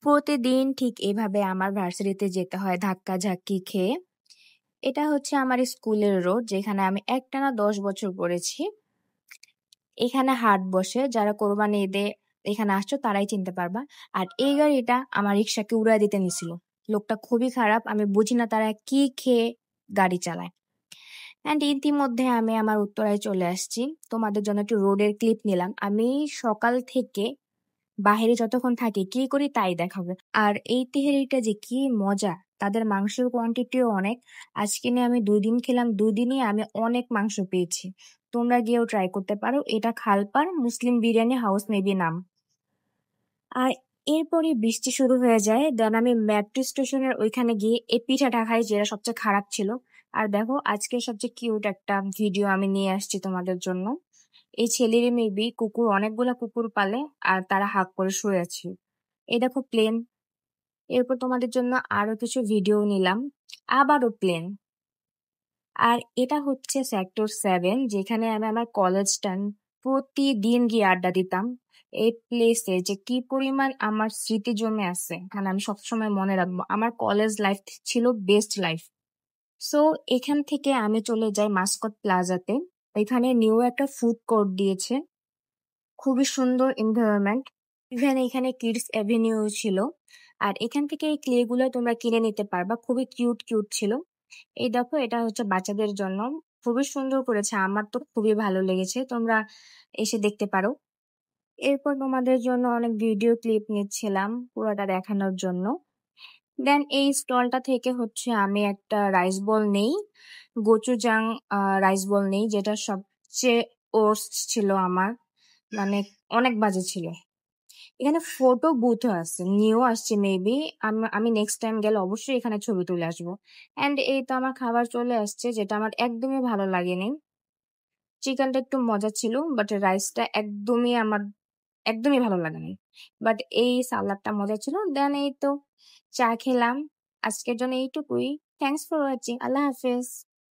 প্রতিদিন ঠিক এভাবে আমার ভার্সিটিতে যেতে হয় ধাক্কাঝাক্কি খেয়ে। এটা হচ্ছে আমার স্কুলের রোড, যেখানে আমি একটানা ১০ বছর পড়েছি। এখানে হাট বসে, যারা কোরবানি ঈদে এখানে আসছো তারাই চিনতে পারবা। আর এই গাড়িটা আমার রিক্সাকে উড়ায় দিতে নিছিল। লোকটা খুবই খারাপ, আমি বুঝি না তারা কি খেয়ে গাড়ি চালায়। অ্যান্ড ইতিমধ্যে আমি আমার উত্তরায় চলে আসছি। তোমাদের জন্য একটু রোডের ক্লিপ নিলাম। আমি সকাল থেকে বাহিরে যতক্ষণ থাকি কি করি তাই দেখাবো। আর এই তেহারিটা যে কি মজা, তাদের মাংসের কোয়ান্টিটিও অনেক। আজকে নিয়ে আমি 2 দিন খেলাম, 2 দিনই আমি অনেক মাংস পেয়েছি। তোমরা গিয়েও ট্রাই করতে পারো। এটা খালপার মুসলিম বিরিয়ানি হাউস মেবি নাম। আর এরপরে বৃষ্টি শুরু হয়ে যায়। দেন আমি মেট্রো স্টেশনের ওইখানে গিয়ে এই পিঠাটা খাই, যেটা সবচেয়ে খারাপ ছিল। আর দেখো, আজকে সবচেয়ে কিউট একটা ভিডিও আমি নিয়ে আসছি তোমাদের জন্য। এই ছেলেরই মেবি কুকুর, অনেকগুলা কুকুর পালে, আর তারা হাঁক করে শুয়ে আছে। এই দেখো প্লেন। এরপর তোমাদের জন্য আরো কিছু ভিডিও নিলাম, আবারও প্লেন। আর এটা হচ্ছে সেক্টর 7, যেখানে আমি আমার কলেজ টাইম প্রতিদিন গিয়ে আড্ডা দিতাম। এই প্লেসে যে কি পরিমাণ আমার স্মৃতি জমে আছে, এখানে আমি সবসময় মনে রাখবো। আমার কলেজ লাইফ ছিল বেস্ট লাইফ। সো এখান থেকে আমি চলে যাই মাসকট প্লাজাতে। এখানে নিউ একটা ফুড কোর্ট দিয়েছে, খুবই সুন্দর এনভায়রনমেন্ট। ইভেন এখানে কিডস অ্যাভিনিউ ছিল। আর এখান থেকে এই ক্লে গুলো তোমরা কিনে নিতে পারবা, খুবই কিউট কিউট ছিল। এই দেখো, এটা হচ্ছে বাচ্চাদের জন্য, খুবই সুন্দর করেছে, আমার তো খুবই ভালো লেগেছে। তোমরা এসে দেখতে পারো। এরপর তোমাদের জন্য অনেক ভিডিও ক্লিপ নিচ্ছিলাম পুরোটা দেখানোর জন্য। দেন এই স্টলটা থেকে হচ্ছে আমি একটা রাইস বল নেই, গোচুজাং রাইস বল নেই, যেটা সবচেয়ে ওর্স্ট ছিল আমার, মানে অনেক বাজে ছিল। এখানে ফটো বুথও আছে, নিউ আসছে মেবি। আমি নেক্সট টাইম গেলে অবশ্যই এখানে ছবি তুলে আসবো। এন্ড এই তো আমার খাবার চলে আসছে, যেটা আমার একদমই ভালো লাগেনি। চিকেনটা একটু মজা ছিল, বাট রাইসটা একদমই ভালো লাগেনি। বাট এই সালাডটা মজা ছিল। দেন এই তো চা খেলাম। আজকের জন্য এইটুকুই। Thanks for watching. আল্লাহ হাফেজ।